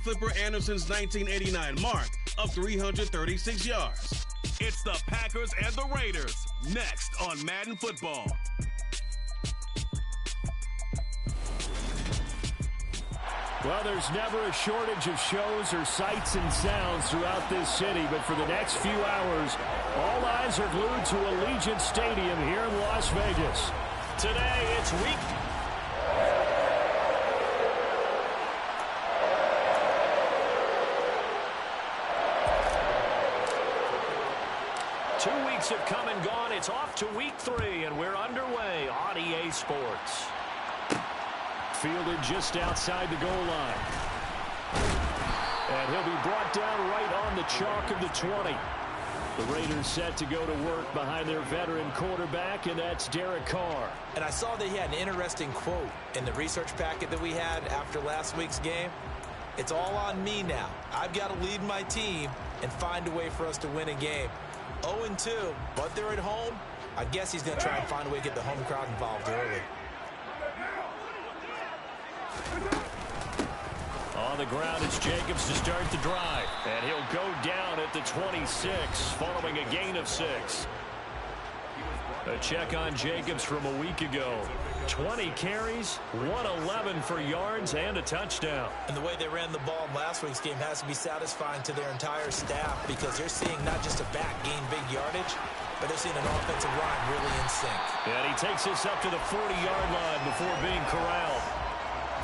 Flipper Anderson's 1989 mark of 336 yards. It's the Packers and the Raiders, next on Madden Football. Well, there's never a shortage of shows or sights and sounds throughout this city, but for the next few hours, all eyes are glued to Allegiant Stadium here in Las Vegas. Today, it's week 2 weeks have come and gone. It's off to week 3, and we're underway on EA Sports. Fielded just outside the goal line. And he'll be brought down right on the chalk of the 20. The Raiders set to go to work behind their veteran quarterback, and that's Derek Carr. And I saw that he had an interesting quote in the research packet that we had after last week's game. It's all on me now. I've got to lead my team and find a way for us to win a game. 0-2, but they're at home. I guess he's going to try and find a way to get the home crowd involved early. On the ground, it's Jacobs to start the drive. And he'll go down at the 26, following a gain of 6. A check on Jacobs from a week ago. 20 carries, 111 for yards, and a touchdown. And the way they ran the ball in last week's game has to be satisfying to their entire staff, because they're seeing not just a back gain big yardage, but they're seeing an offensive line really in sync. And he takes us up to the 40-yard line before being corralled.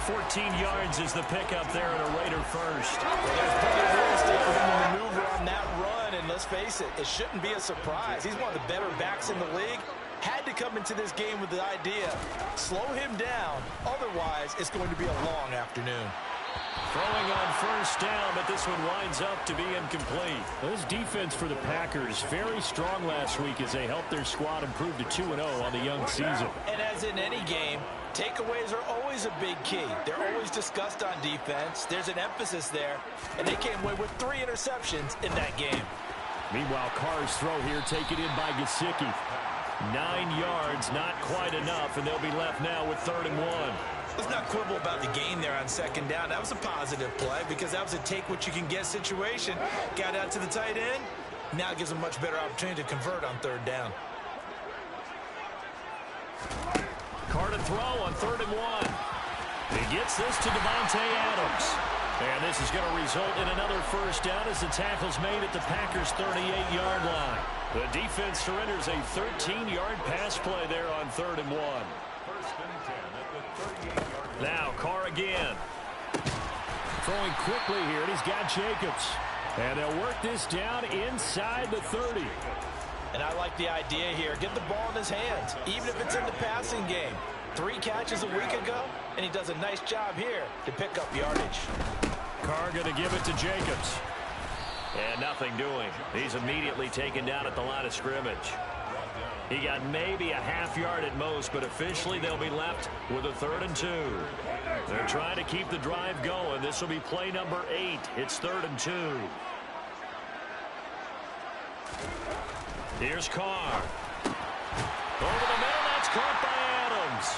14 yards is the pickup there at a Raider first. There's plenty of real estate for him to maneuver on that run, and let's face it, it shouldn't be a surprise. He's one of the better backs in the league. Had to come into this game with the idea, slow him down, otherwise it's going to be a long afternoon. Throwing on first down, but this one winds up to be incomplete. This defense for the Packers, very strong last week as they helped their squad improve to 2-0 on the young season. And as in any game, takeaways are always a big key. They're always discussed on defense. There's an emphasis there, and they came away with 3 interceptions in that game. Meanwhile, Carr's throw here taken in by Gesicki. 9 yards, not quite enough, and they'll be left now with 3rd and 1. Let's not quibble about the gain there on 2nd down. That was a positive play because that was a take-what-you-can-get situation. Got out to the tight end. Now it gives them a much better opportunity to convert on 3rd down. Carr to throw on 3rd and 1. He gets this to Devontae Adams. And this is going to result in another first down as the tackle's made at the Packers' 38-yard line. The defense surrenders a 13-yard pass play there on 3rd and 1. Now Carr again. Throwing quickly here, and he's got Jacobs. And they'll work this down inside the 30. And I like the idea here. Get the ball in his hands, even if it's in the passing game. 3 catches a week ago, and he does a nice job here to pick up yardage. Carr going to give it to Jacobs. And nothing doing. He's immediately taken down at the line of scrimmage. He got maybe a half yard at most, but officially they'll be left with a 3rd and 2. They're trying to keep the drive going. This will be play number 8. It's 3rd and 2. Here's Carr. Over the middle, that's caught by Adams.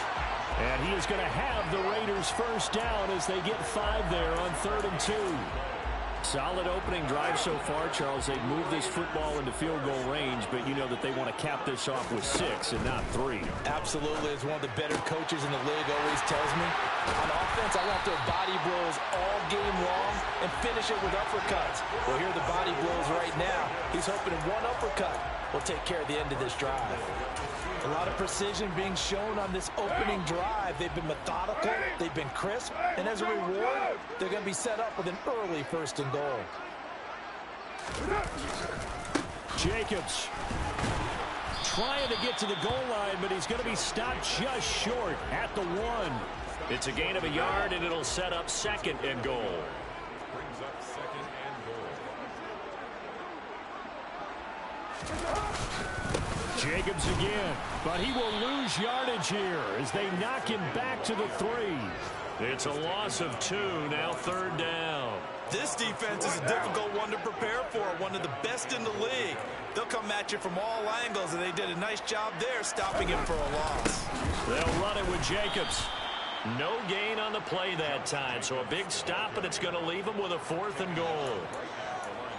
And he is going to have the Raiders first down as they get 5 there on 3rd and 2. Solid opening drive so far, Charles. They've moved this football into field goal range, but you know that they want to cap this off with 6 and not 3. Absolutely. As one of the better coaches in the league always tells me, on offense, I want their body blows all game long and finish it with uppercuts. Well, here are the body blows right now. He's hoping one uppercut will take care of the end of this drive. A lot of precision being shown on this opening drive. They've been methodical, they've been crisp, and as a reward, they're going to be set up with an early 1st and goal. Jacobs trying to get to the goal line, but he's going to be stopped just short at the 1. It's a gain of a yard, and it'll set up 2nd and goal. Brings up 2nd and goal. Jacobs again, but he will lose yardage here as they knock him back to the 3. It's a loss of 2, now 3rd down. This defense is a difficult one to prepare for, one of the best in the league. They'll come at you from all angles, and they did a nice job there stopping him for a loss. They'll run it with Jacobs. No gain on the play that time, so a big stop, and it's going to leave them with a 4th and goal.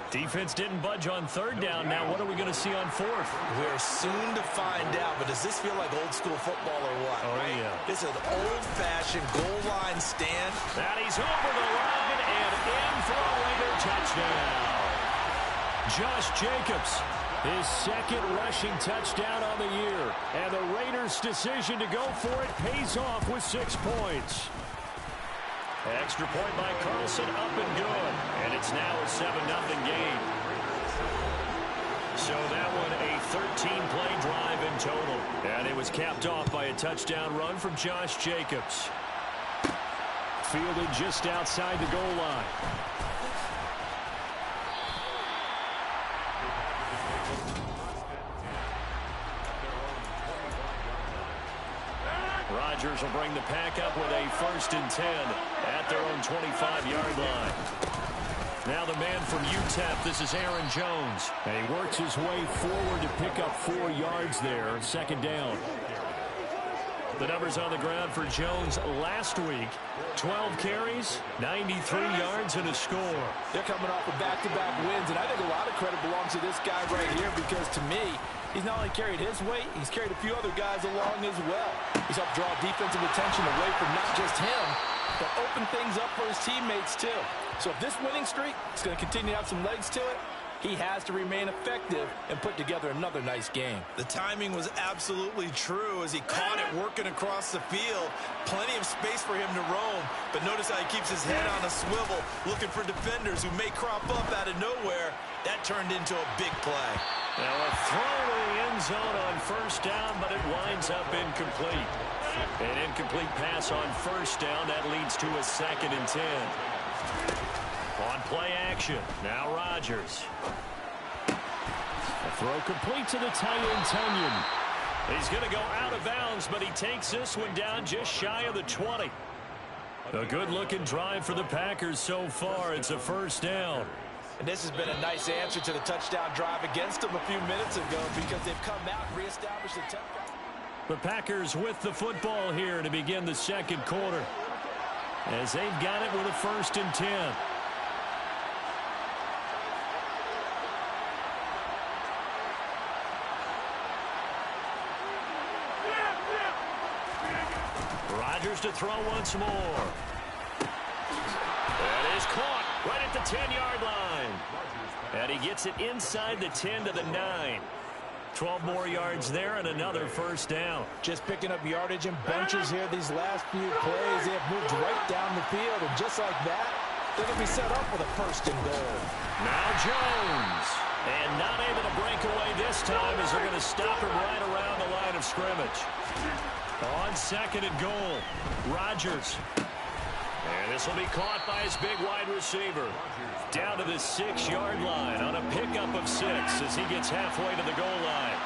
Defense didn't budge on 3rd down. Now what are we going to see on 4th? We're soon to find out, but does this feel like old school football or what? Oh, right? Yeah. This is an old-fashioned goal line stand. And he's over the line and in for a Raider touchdown. Josh Jacobs, his 2nd rushing touchdown on the year. And the Raiders' decision to go for it pays off with 6 points. Extra point by Carlson, up and good. And it's now a 7-0 game. So that one a 13-play drive in total. And it was capped off by a touchdown run from Josh Jacobs. Fielded just outside the goal line. Rodgers will bring the pack up with a 1st and 10 at their own 25-yard line. Now the man from UTEP, this is Aaron Jones. And he works his way forward to pick up 4 yards there, 2nd down. The numbers on the ground for Jones last week. 12 carries, 93 yards, and a score. They're coming off of back-to-back wins, and I think a lot of credit belongs to this guy right here because, to me, he's not only carried his weight, he's carried a few other guys along as well. He's helped draw defensive attention away from not just him, but open things up for his teammates, too. So if this winning streak is going to continue to have some legs to it, he has to remain effective and put together another nice game. The timing was absolutely true as he caught it working across the field. Plenty of space for him to roam, but notice how he keeps his head on a swivel, looking for defenders who may crop up out of nowhere. That turned into a big play. Now a throw to the end zone on 1st down, but it winds up incomplete. An incomplete pass on 1st down. That leads to a 2nd and 10. On play action, now Rodgers. A throw complete to the tight end, Tunyon. He's going to go out of bounds, but he takes this one down just shy of the 20. A good-looking drive for the Packers so far. It's a 1st down. And this has been a nice answer to the touchdown drive against them a few minutes ago because they've come out and reestablished the tempo. The Packers with the football here to begin the 2nd quarter, as they've got it with a 1st and 10. Rodgers to throw once more. That is caught right at the 10-yard line. And he gets it inside the 10 to the 9. 12 more yards there and another 1st down. Just picking up yardage in bunches here these last few plays. They have moved right down the field, and just like that, they're going to be set up with a 1st and goal. Now Jones. And not able to break away this time as they're going to stop him right around the line of scrimmage. On 2nd and goal, Rodgers. And this will be caught by his big wide receiver. Down to the 6-yard line on a pickup of 6 as he gets halfway to the goal line.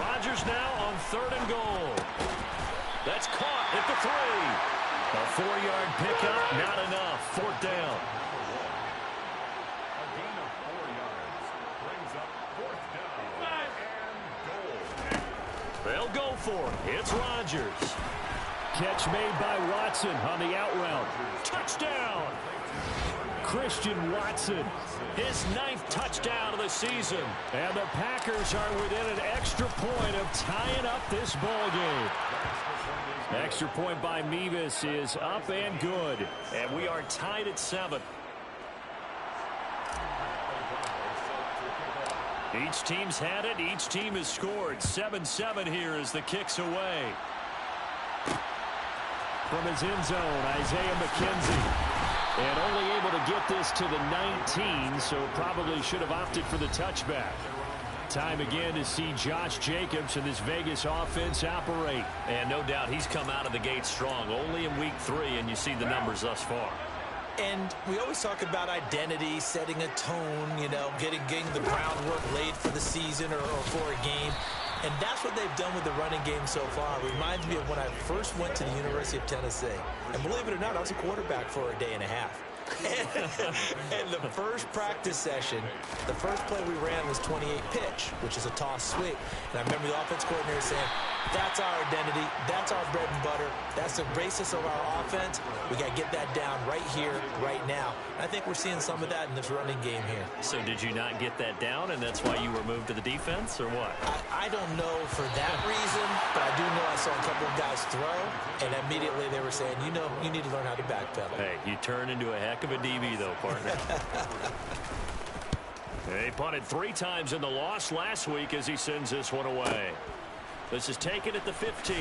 Rodgers now on 3rd and goal. That's caught at the 3. A 4-yard pickup, not enough. 4th down. A gain of 4 yards brings up 4th down and goal. They'll go for it. It's Rodgers. Catch made by Watson on the out route. Touchdown! Christian Watson, his 9th touchdown of the season. And the Packers are within an extra point of tying up this ball game. Extra point by Mevis is up and good. And we are tied at 7. Each team's had it. Each team has scored. 7-7 here as the kick's away. From his end zone, Isaiah McKenzie. And only able to get this to the 19, so probably should have opted for the touchback. Time again to see Josh Jacobs and this Vegas offense operate. And no doubt he's come out of the gate strong. Only in week 3, and you see the numbers thus far. And we always talk about identity, setting a tone, you know, getting the groundwork laid for the season or for a game. And that's what they've done with the running game so far. It reminds me of when I first went to the University of Tennessee. And believe it or not, I was a quarterback for a day and a half. And the first practice session, the first play we ran was 28 pitch, which is a toss sweep. And I remember the offense coordinator saying, That's our identity. That's our bread and butter. That's the basis of our offense. We got to get that down right here, right now. And I think we're seeing some of that in this running game here. So did you not get that down, and that's why you were moved to the defense, or what? I don't know for that reason, but I do know I saw a couple of guys throw, and immediately they were saying, you know, you need to learn how to backpedal. Hey, you turned into a heck of a DB, though, partner. They punted 3 times in the loss last week as he sends this one away. This is taken at the 15.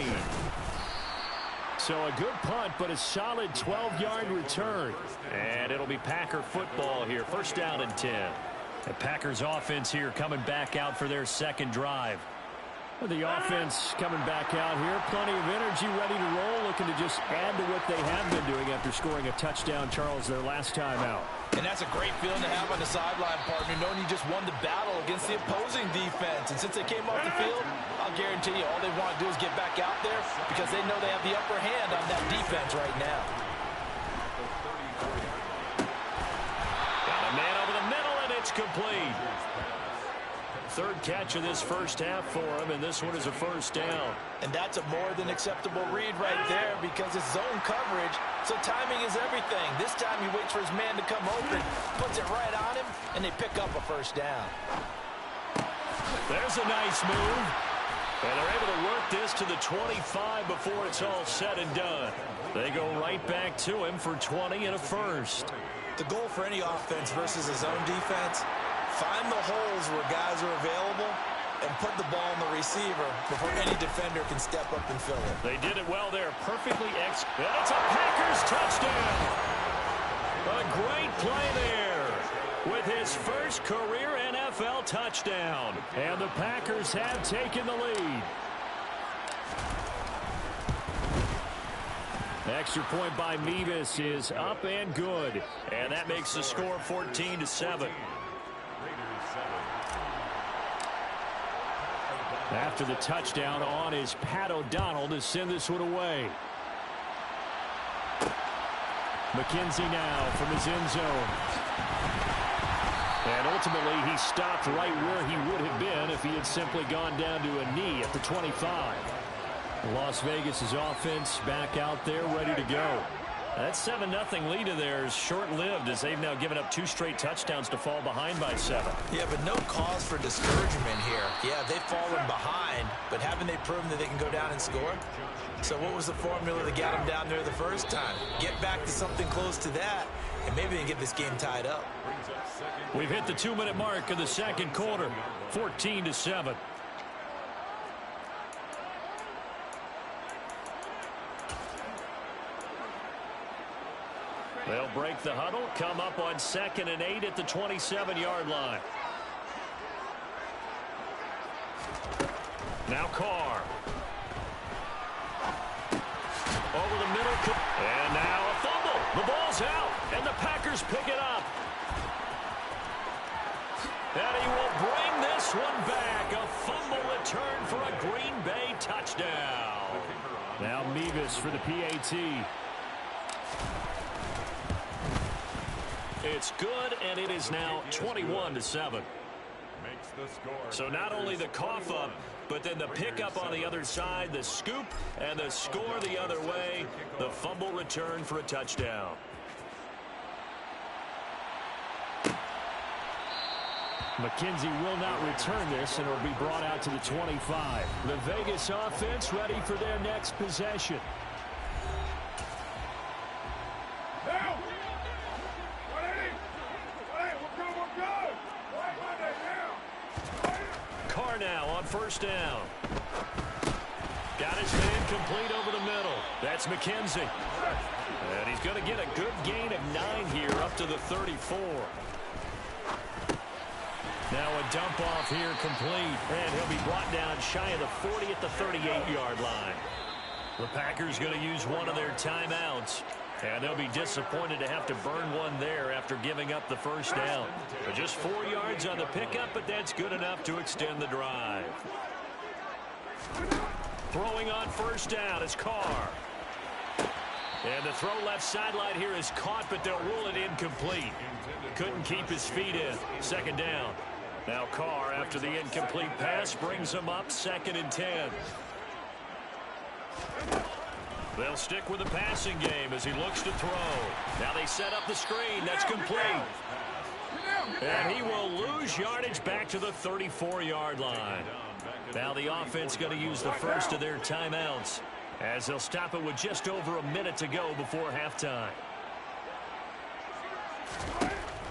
So a good punt, but a solid 12-yard return. And it'll be Packer football here. First down and 10. The Packers offense here coming back out for their second drive. The offense coming back out here. Plenty of energy, ready to roll, looking to just add to what they have been doing after scoring a touchdown, Charles, their last time out. And that's a great feeling to have on the sideline, partner, knowing you just won the battle against the opposing defense. And since they came off the field, I'll guarantee you all they want to do is get back out there because they know they have the upper hand on that defense right now. Got a man over the middle, and it's complete. Third catch of this first half for him, and this one is a first down. And that's a more than acceptable read right there because it's zone coverage, so timing is everything. This time he waits for his man to come open, puts it right on him, and they pick up a first down. There's a nice move. And they're able to work this to the 25 before it's all said and done. They go right back to him for 20 and a first. The goal for any offense versus a zone defense, find the holes where guys are available and put the ball in the receiver before any defender can step up and fill it. They did it well there. Perfectly and it's a Packers touchdown. A great play there with his first career NFL touchdown. And the Packers have taken the lead. Extra point by Mevis is up and good. And that makes the score 14-7. After the touchdown on is Pat O'Donnell to send this one away. McKenzie now from his end zone. And ultimately he stopped right where he would have been if he had simply gone down to a knee at the 25. Las Vegas' offense back out there ready to go. That 7-0 lead of theirs short-lived as they've now given up 2 straight touchdowns to fall behind by 7. Yeah, but no cause for discouragement here. Yeah, they've fallen behind, but haven't they proven that they can go down and score? So what was the formula that got them down there the first time? Get back to something close to that, and maybe they can get this game tied up. We've hit the 2-minute mark of the second quarter, 14-7. They'll break the huddle, come up on 2nd and 8 at the 27-yard line. Now Carr. Over the middle. And now a fumble. The ball's out, and the Packers pick it up. And he will bring this one back. A fumble return for a Green Bay touchdown. Now Mevis for the PAT. It's good, and it is now 21-7. So not only the cough up, but then the pickup on the other side, the scoop, and the score the other way. The fumble return for a touchdown. McKenzie will not return this, and it will be brought out to the 25. The Vegas offense ready for their next possession. Carr now on first down. Got his man complete over the middle. That's McKenzie. And he's going to get a good gain of 9 here up to the 34. Now a dump off here complete. And he'll be brought down shy of the 40 at the 38-yard line. The Packers going to use one of their timeouts. And they'll be disappointed to have to burn one there after giving up the first down. But just 4 yards on the pickup, but that's good enough to extend the drive. Throwing on first down is Carr. And the throw left sideline here is caught, but they'll rule it incomplete. Couldn't keep his feet in. Second down. Now Carr, after the incomplete pass, brings him up 2nd and 10. They'll stick with the passing game as he looks to throw. Now they set up the screen. That's complete. And he will lose yardage back to the 34-yard line. Now the offense going to use the first of their timeouts as they'll stop it with just over a minute to go before halftime.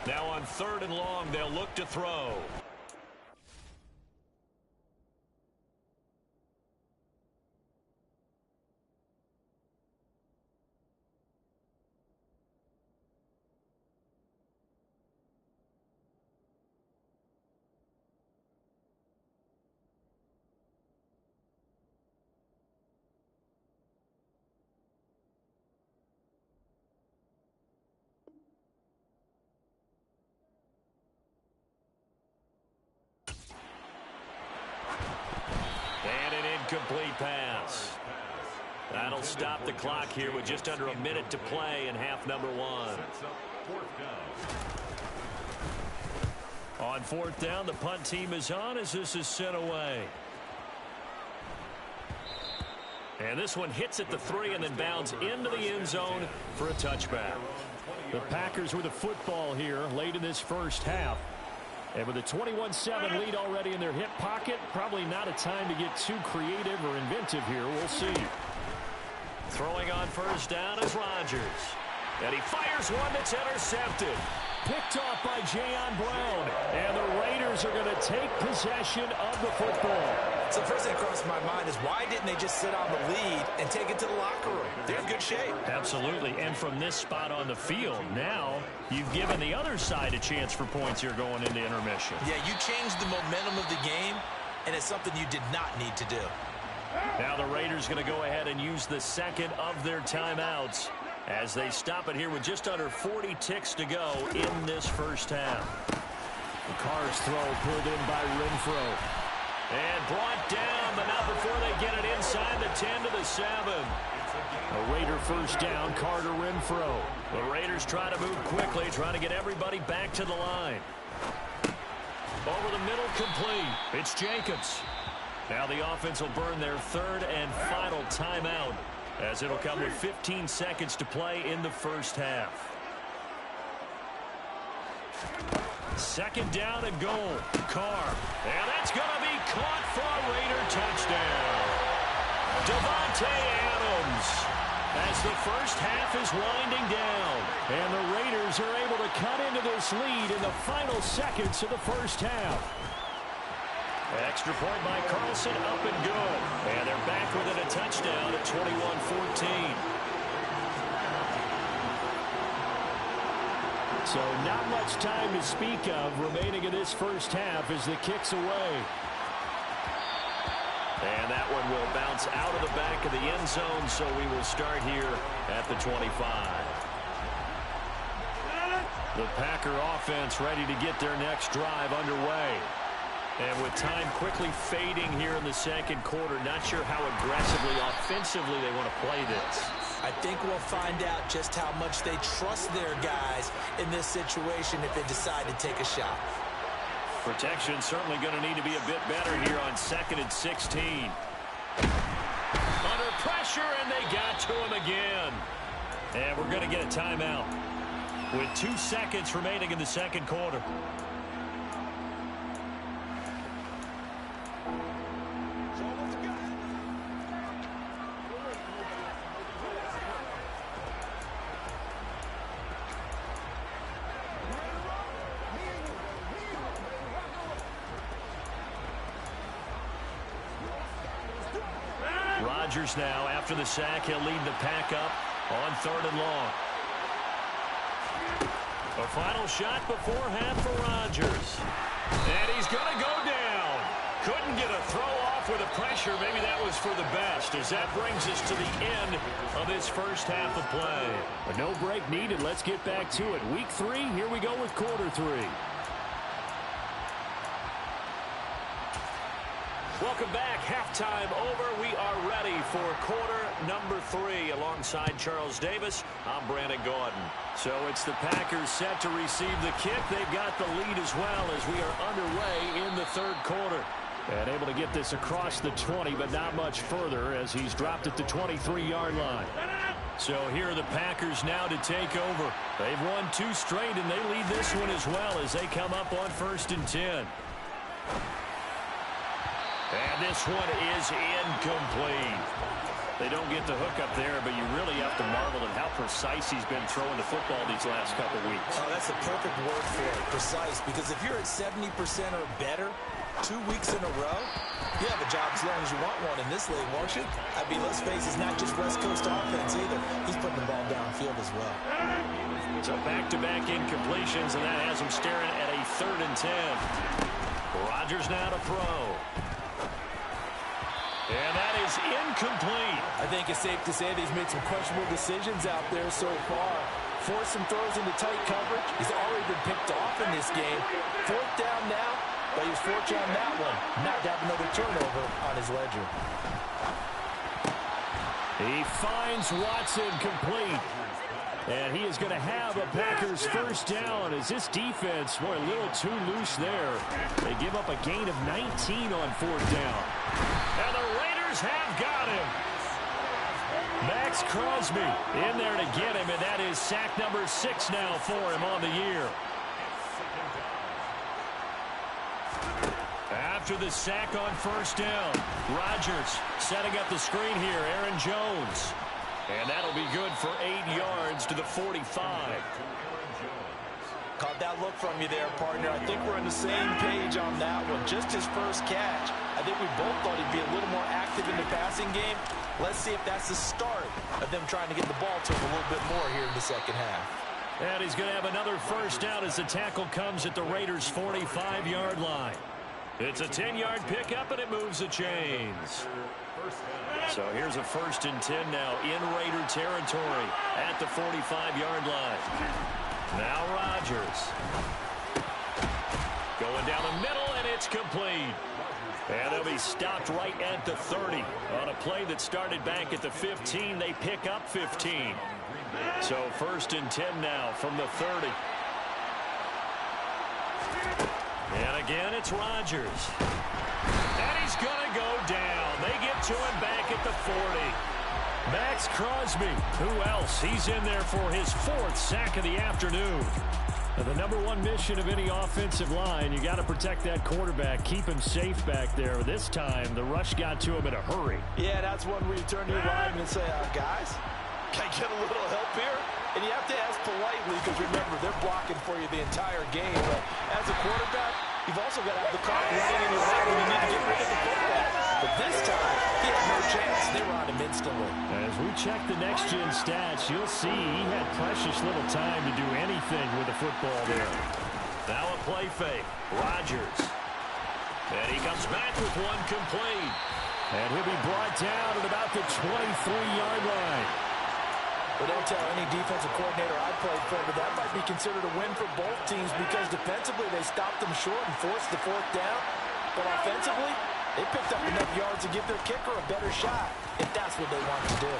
Now on 3rd and long, they'll look to throw. Complete pass. That'll stop the clock here with just under a minute to play in half number 1. On 4th down, the punt team is on as this is sent away. And this one hits at the 3 and then bounds into the end zone for a touchback. The Packers with a football here late in this first half. And with a 21-7 lead already in their hip pocket, probably not a time to get too creative or inventive here. We'll see. Throwing on 1st down is Rodgers. And he fires one that's intercepted. Picked off by Jayon Brown. And the Raiders are going to take possession of the football. So the first thing that crossed my mind is why didn't they just sit on the lead and take it to the locker room? They're in good shape. Absolutely. And from this spot on the field, now you've given the other side a chance for points here going into intermission. Yeah, you changed the momentum of the game, and it's something you did not need to do. Now the Raiders going to go ahead and use the second of their timeouts as they stop it here with just under 40 ticks to go in this first half. The Carr's throw pulled in by Renfro. And brought down, but not before they get it inside the 10 to the 7. A Raider first down, Carter Renfro. The Raiders try to move quickly, trying to get everybody back to the line. Over the middle, complete. It's Jacobs. Now the offense will burn their 3rd and final timeout as it'll come with 15 seconds to play in the first half. 2nd down and goal. Carr. And that's going to be caught for a Raider touchdown. Davante Adams as the first half is winding down. And the Raiders are able to cut into this lead in the final seconds of the first half. Extra point by Carlson, up and good. And they're back within a touchdown at 21-14. So not much time to speak of remaining in this first half as the kick's away. And that one will bounce out of the back of the end zone, so we will start here at the 25. The Packer offense ready to get their next drive underway. And with time quickly fading here in the second quarter, not sure how aggressively, offensively they want to play this. I think we'll find out just how much they trust their guys in this situation if they decide to take a shot. Protection certainly going to need to be a bit better here on 2nd and 16. Under pressure, and they got to him again. And we're going to get a timeout with 2 seconds remaining in the second quarter. Rodgers now, after the sack, he'll lead the pack up on 3rd and long. A final shot before half for Rodgers. And he's going to go down. Couldn't get a throw off with the pressure. Maybe that was for the best, as that brings us to the end of this first half of play. But no break needed. Let's get back to it. Week 3, here we go with quarter 3. Welcome back. Halftime over. We are ready for quarter number 3. Alongside Charles Davis, I'm Brandon Gordon. So it's the Packers set to receive the kick. They've got the lead as well as we are underway in the third quarter. And able to get this across the 20, but not much further as he's dropped at the 23-yard line. So here are the Packers now to take over. They've won 2 straight, and they lead this one as well as they come up on 1st and 10. And this one is incomplete. They don't get the hook up there, but you really have to marvel at how precise he's been throwing the football these last couple weeks. Oh, that's a perfect word for it, precise, because if you're at 70% or better 2 weeks in a row, you have a job as long as you want one in this league, won't you? I mean, let's face it, it's not just West Coast offense either. He's putting the ball downfield as well. So back-to-back incompletions, and that has him staring at a 3rd and 10. Rodgers now to throw. And that is incomplete. I think it's safe to say that he's made some questionable decisions out there so far. Forced some throws into tight coverage. He's already been picked off in this game. 4th down now, but he was fortunate on that one not to have another turnover on his ledger. He finds Watson complete. And he is going to have a Packers 1st down as this defense, boy, a little too loose there. They give up a gain of 19 on 4th down. And the Raiders have got him. Max Crosby in there to get him, and that is sack number 6 now for him on the year. After the sack on 1st down, Rodgers setting up the screen here, Aaron Jones. And that'll be good for 8 yards to the 45. Caught that look from you there, partner. I think we're on the same page on that one. Just his first catch. I think we both thought he'd be a little more active in the passing game. Let's see if that's the start of them trying to get the ball to him a little bit more here in the second half. And he's going to have another 1st down as the tackle comes at the Raiders' 45-yard line. It's a 10-yard pickup, and it moves the chains. So here's a 1st and 10 now in Raider territory at the 45-yard line. Now Rodgers. Going down the middle, and it's complete. And they'll be stopped right at the 30. On a play that started back at the 15, they pick up 15. So 1st and 10 now from the 30. And again, it's Rodgers. And he's going to go down. They get to him back at the 40. Max Crosby, who else? He's in there for his 4th sack of the afternoon. Now, the #1 mission of any offensive line, you got to protect that quarterback, keep him safe back there. This time, the rush got to him in a hurry. Yeah, that's one where you turn to your lineman and say, guys, can I get a little help here? And you have to ask politely because, remember, they're blocking for you the entire game. But as a quarterback, you've also got to have the clock running in your head when you need to get rid of the football. But this time, he had no chance. They were on him instantly. As we check the next-gen stats, you'll see he had precious little time to do anything with the football there. Now a play fake. Rodgers. And he comes back with one complete. And he'll be brought down at about the 23-yard line. But don't tell any defensive coordinator I played for, but that might be considered a win for both teams because defensively they stopped them short and forced the 4th down. But offensively, they picked up enough yards to give their kicker a better shot if that's what they want to do.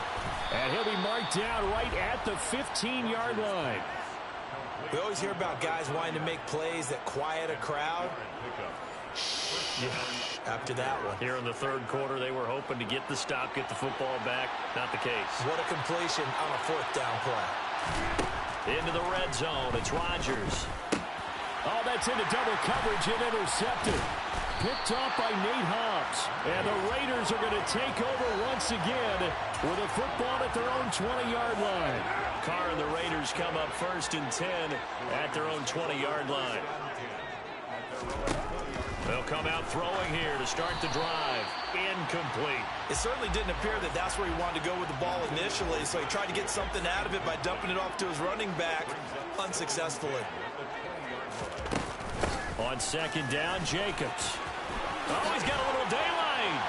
And he'll be marked down right at the 15-yard line. We always hear about guys wanting to make plays that quiet a crowd. Yeah, after that one. Here in the 3rd quarter, they were hoping to get the stop, get the football back. Not the case. What a completion on a 4th down play. Into the red zone. It's Rodgers. Oh, that's into double coverage and intercepted. Picked off by Nate Hobbs. And the Raiders are going to take over once again with a football at their own 20-yard line. Carr and the Raiders come up 1st and 10 at their own 20-yard line. They'll come out throwing here to start the drive. Incomplete. It certainly didn't appear that that's where he wanted to go with the ball initially, so he tried to get something out of it by dumping it off to his running back unsuccessfully. On 2nd down, Jacobs. Oh, he's got a little daylight.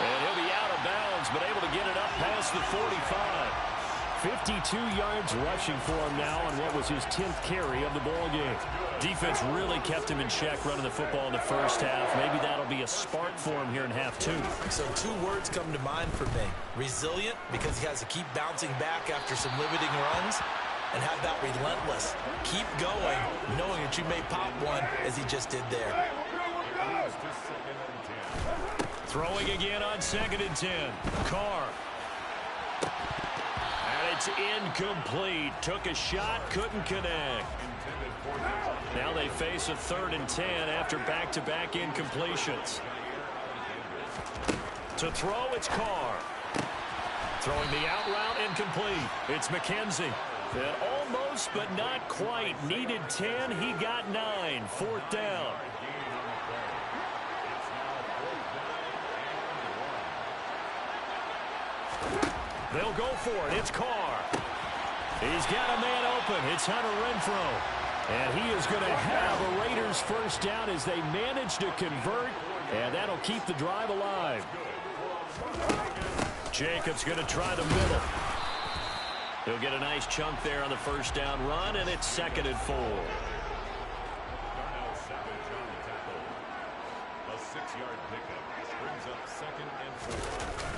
And he'll be out of bounds, but able to get it up past the 45. 52 yards rushing for him now on what was his 10th carry of the ball game. Defense really kept him in check running the football in the 1st half. Maybe that'll be a spark for him here in half 2. So 2 words come to mind for me. Resilient, because he has to keep bouncing back after some limiting runs. And how about relentless? Keep going, knowing that you may pop one as he just did there. second and 10. Throwing again on 2nd and 10. Carr. And it's incomplete. Took a shot, couldn't connect. Now they face a 3rd and 10 after back-to-back incompletions. To throw, it's Carr. Throwing the out route, incomplete. It's McKenzie. And almost, but not quite. Needed 10, he got 9. 4th down. They'll go for it. It's Carr. He's got a man open. It's Hunter Renfrow. And he is going to have a Raiders first down as they manage to convert. And that'll keep the drive alive. Jacobs going to try the middle. He'll get a nice chunk there on the first down run, and it's 2nd and 4. Darnell Savage on the tackle. A 6-yard pickup brings up 2nd and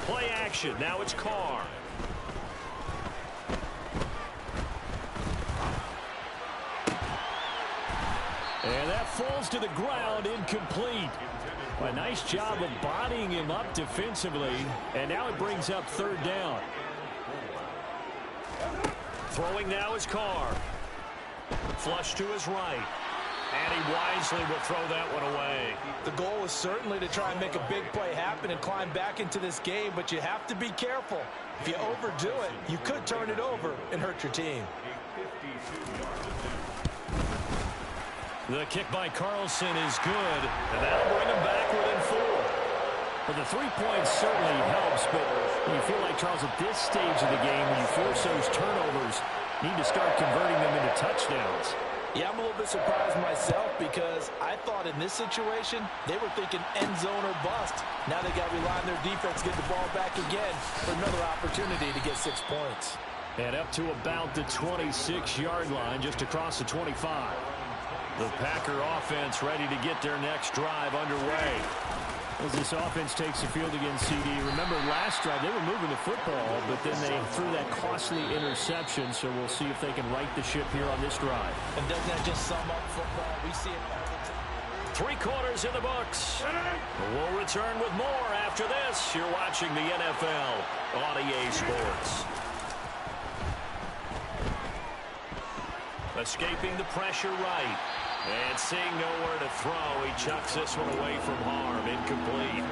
4. Play action. Now it's Carr. And that falls to the ground, incomplete. A nice job of bodying him up defensively. And now it brings up 3rd down. Throwing now is Carr. Flush to his right. And he wisely will throw that one away. The goal is certainly to try and make a big play happen and climb back into this game, but you have to be careful. If you overdo it, you could turn it over and hurt your team. The kick by Carlson is good, and that'll bring him back within 4. But the 3 points certainly helps, but you feel like, Charles, at this stage of the game, when you force those turnovers, you need to start converting them into touchdowns. Yeah, I'm a little bit surprised myself because I thought in this situation, they were thinking end zone or bust. Now they got to rely on their defense to get the ball back again for another opportunity to get 6 points. And up to about the 26-yard line, just across the 25. The Packer offense ready to get their next drive underway. As this offense takes the field against CD, remember last drive they were moving the football, but then they threw that costly interception, so we'll see if they can right the ship here on this drive. And doesn't that just sum up football? We see it all the time. 3 quarters in the books. We'll return with more after this. You're watching the NFL on EA Sports. Escaping the pressure right. And seeing nowhere to throw, he chucks this one away from harm. Incomplete.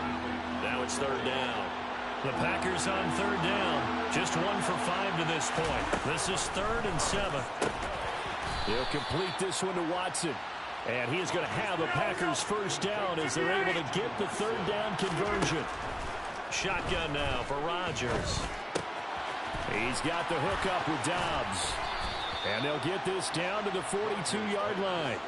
Now it's 3rd down. The Packers on 3rd down. Just 1 for 5 to this point. This is 3rd and 7. He'll complete this one to Watson. And he is going to have a Packers first down as they're able to get the 3rd down conversion. Shotgun now for Rodgers. He's got the hook up with Dobbs. And they'll get this down to the 42-yard line.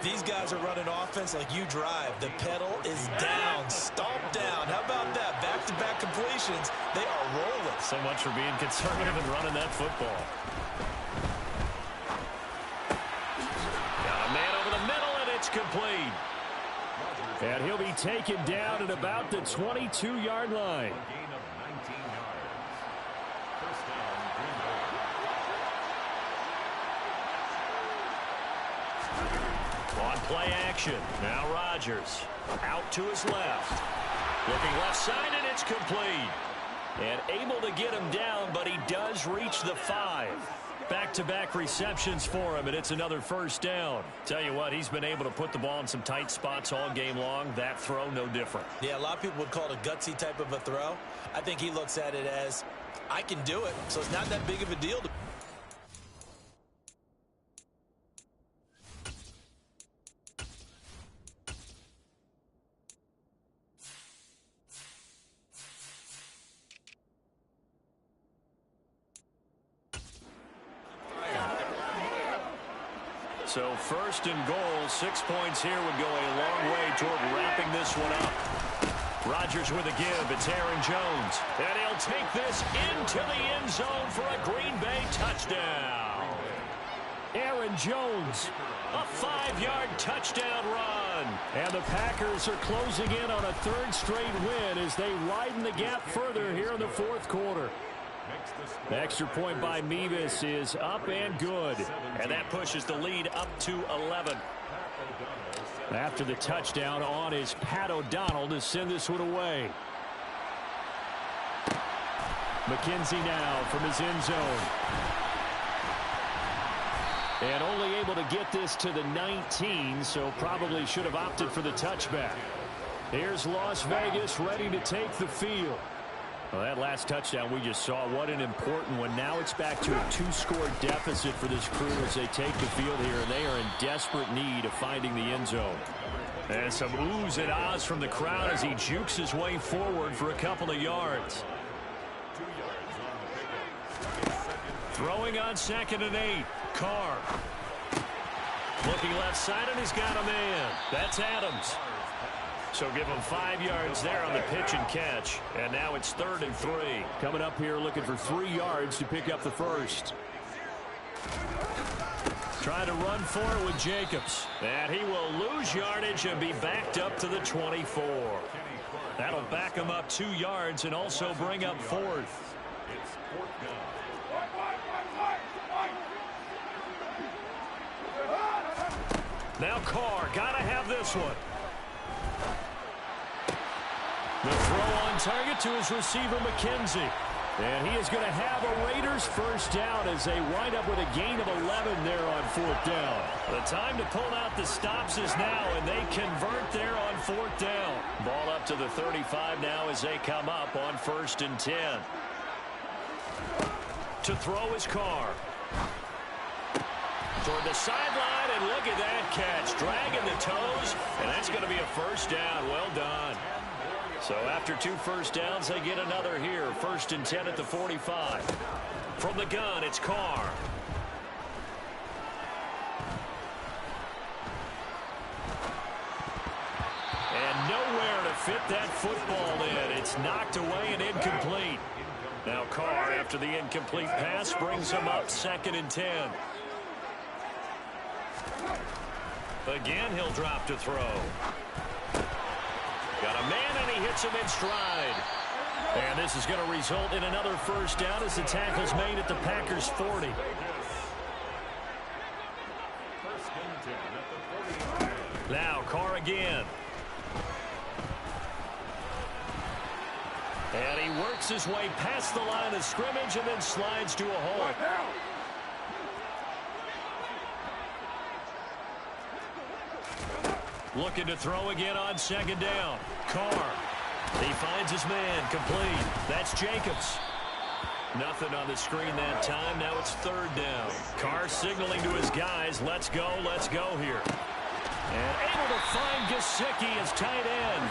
These guys are running offense like you drive. The pedal is down, stomp down. How about that? Back-to-back completions. They are rolling. So much for being conservative and running that football. Got a man over the middle, and it's complete. And he'll be taken down at about the 22-yard line. Gain of 19 yards. First down, Green Bay. On play action. Now Rodgers. Out to his left. Looking left side, and it's complete. And able to get him down, but he does reach the 5. Back-to-back receptions for him, and it's another first down. Tell you what, he's been able to put the ball in some tight spots all game long. That throw, no different. Yeah, a lot of people would call it a gutsy type of a throw. I think he looks at it as, I can do it, so it's not that big of a deal to So 1st and goal, 6 points here would go a long way toward wrapping this one up. Rodgers with a give. It's Aaron Jones. And he'll take this into the end zone for a Green Bay touchdown. Aaron Jones, a 5-yard touchdown run. And the Packers are closing in on a 3rd straight win as they widen the gap further here in the 4th quarter. The extra point by Mevis is up and good. And that pushes the lead up to 11. After the touchdown on is Pat O'Donnell to send this one away. McKenzie now from his end zone. And only able to get this to the 19, so probably should have opted for the touchback. Here's Las Vegas ready to take the field. Well, that last touchdown we just saw, what an important one. Now it's back to a 2-score deficit for this crew as they take the field here, and they are in desperate need of finding the end zone. And some oohs and ahs from the crowd as he jukes his way forward for a couple of yards. Throwing on 2nd and 8. Carr. Looking left side, and he's got a man. That's Adams. So give him 5 yards there on the pitch and catch. And now it's 3rd and 3. Coming up here looking for 3 yards to pick up the first. Trying to run for it with Jacobs. And he will lose yardage and be backed up to the 24. That'll back him up 2 yards and also bring up 4th. It's 4th down. Now Carr, gotta have this one. The throw on target to his receiver, McKenzie. And he is going to have a Raiders first down as they wind up with a gain of 11 there on 4th down. The time to pull out the stops is now, and they convert there on 4th down. Ball up to the 35 now as they come up on 1st and 10. To throw is Carr. Toward the sideline, and look at that catch. Dragging the toes, and that's going to be a first down. Well done. So after 2 first downs, they get another here. 1st and 10 at the 45. From the gun, it's Carr. And nowhere to fit that football in. It's knocked away and incomplete. Now Carr, after the incomplete pass, brings him up 2nd and 10. Again, he'll drop to throw. Got a man, and he hits him in stride. And this is going to result in another first down as the tackle's made at the Packers' 40. Now Carr again. And he works his way past the line of scrimmage and then slides to a hole. Looking to throw again on 2nd down. Carr. He finds his man, complete. That's Jacobs. Nothing on the screen that time. Now it's 3rd down. Carr signaling to his guys, let's go here. And able to find Gesicki as tight end.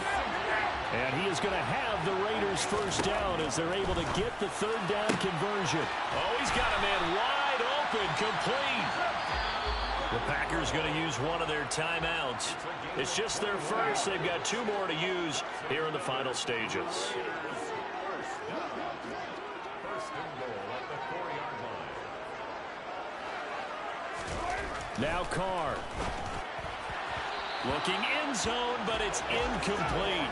And he is going to have the Raiders first down as they're able to get the 3rd down conversion. Oh, he's got a man wide open, complete. The Packers going to use one of their timeouts. It's just their first. They've got 2 more to use here in the final stages. First and goal at the 4-yard line. Now Carr. Looking end zone, but it's incomplete.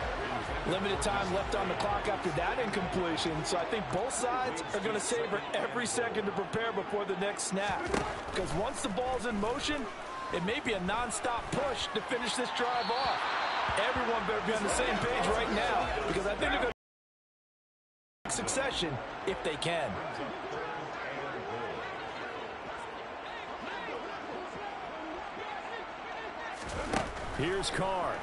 Limited time left on the clock after that incompletion, so I think both sides are going to savor every second to prepare before the next snap. Because once the ball's in motion, it may be a non-stop push to finish this drive off. Everyone better be on the same page right now, because I think they're going to succession if they can. Here's Carr.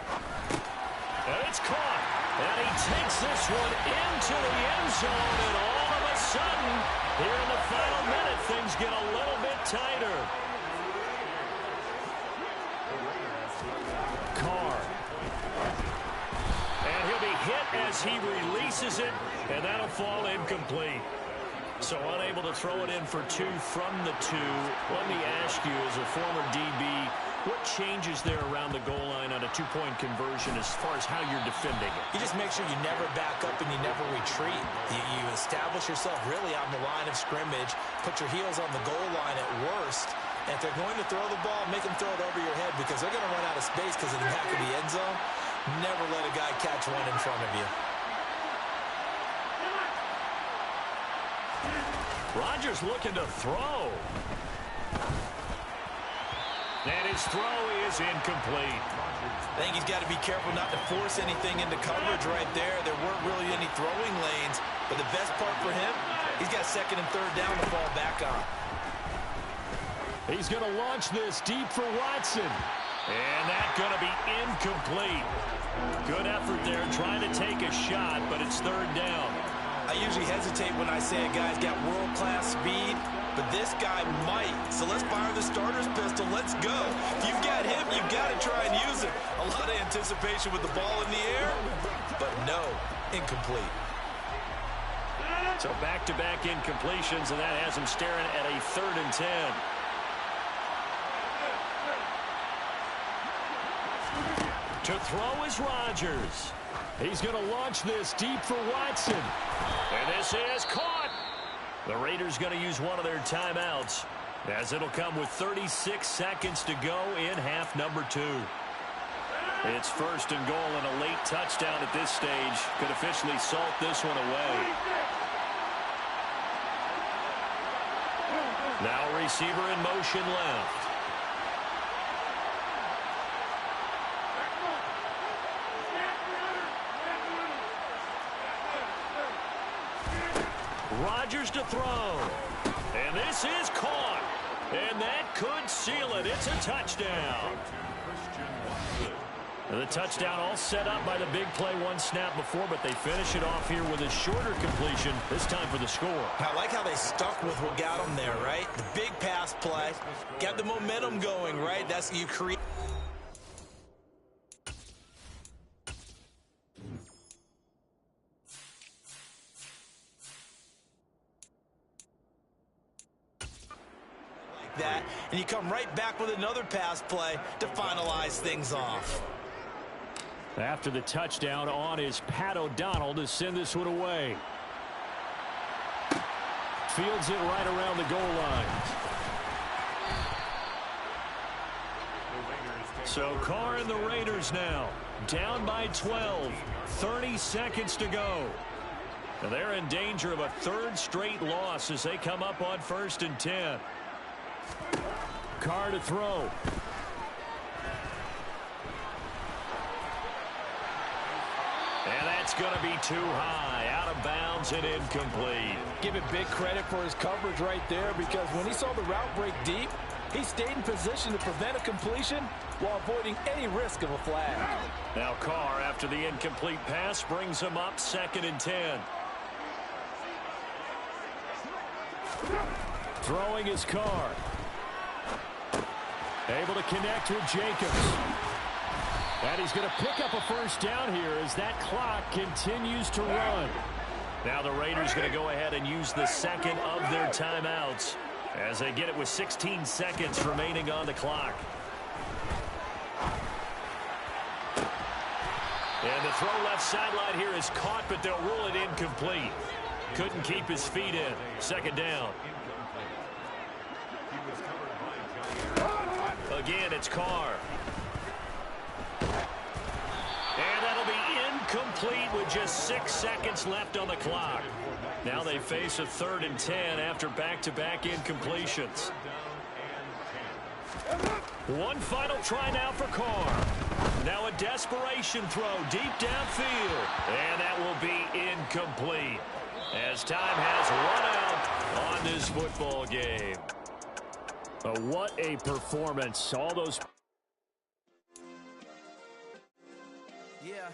And it's caught. And he takes this one into the end zone. And all of a sudden, here in the final minute, things get a little bit tighter. Carr. And he'll be hit as he releases it. And that'll fall incomplete. So unable to throw it in for 2 from the 2. Let me ask you, as a former DB, what changes there around the goal line on a 2-point conversion as far as how you're defending it? You just make sure you never back up and you never retreat. You establish yourself really on the line of scrimmage, put your heels on the goal line at worst, and if they're going to throw the ball, make them throw it over your head because they're going to run out of space because of the back of the end zone. Never let a guy catch one in front of you. Rodgers looking to throw. And his throw is incomplete. I think he's got to be careful not to force anything into coverage right there. There weren't really any throwing lanes, but the best part for him, he's got second and third down to fall back on. He's going to launch this deep for Watson. And that's going to be incomplete. Good effort there trying to take a shot, but it's third down. I usually hesitate when I say a guy's got world-class speed, but this guy might. So let's fire the starter's pistol. Let's go. If you've got him, you've got to try and use it. A lot of anticipation with the ball in the air, but no, incomplete. So back-to-back incompletions, and that has him staring at a 3rd and 10. To throw is Rodgers. He's going to launch this deep for Watson. And this is caught. The Raiders going to use one of their timeouts, as it'll come with 36 seconds to go in half number 2. It's 1st and goal, and a late touchdown at this stage could officially salt this one away. Now receiver in motion left. Rodgers to throw. And this is caught. And that could seal it. It's a touchdown. And the touchdown all set up by the big play one snap before, but they finish it off here with a shorter completion, this time for the score. I like how they stuck with what got them there, right? The big pass play. Got the momentum going, right? That's you create. That, and you come right back with another pass play to finalize things off. After the touchdown, on is Pat O'Donnell to send this one away. Fields it right around the goal line. So Carr and the Raiders now down by 12. 30 seconds to go. And they're in danger of a 3rd straight loss as they come up on 1st and 10. Carr to throw. And that's going to be too high. Out of bounds and incomplete. Give it big credit for his coverage right there, because when he saw the route break deep, he stayed in position to prevent a completion while avoiding any risk of a flag. Now Carr, after the incomplete pass, brings him up 2nd and 10. Throwing his Carr. Able to connect with Jacobs. And he's going to pick up a 1st down here as that clock continues to run. Now the Raiders going to go ahead and use the 2nd of their timeouts as they get it with 16 seconds remaining on the clock. And the throw left sideline here is caught, but they'll rule it incomplete. Couldn't keep his feet in. 2nd down. Again, it's Carr. And that'll be incomplete with just 6 seconds left on the clock. Now they face a 3rd and 10 after back-to-back incompletions. One final try now for Carr. Now a desperation throw deep downfield. And that will be incomplete as time has run out on this football game. What a performance. All those... Yeah.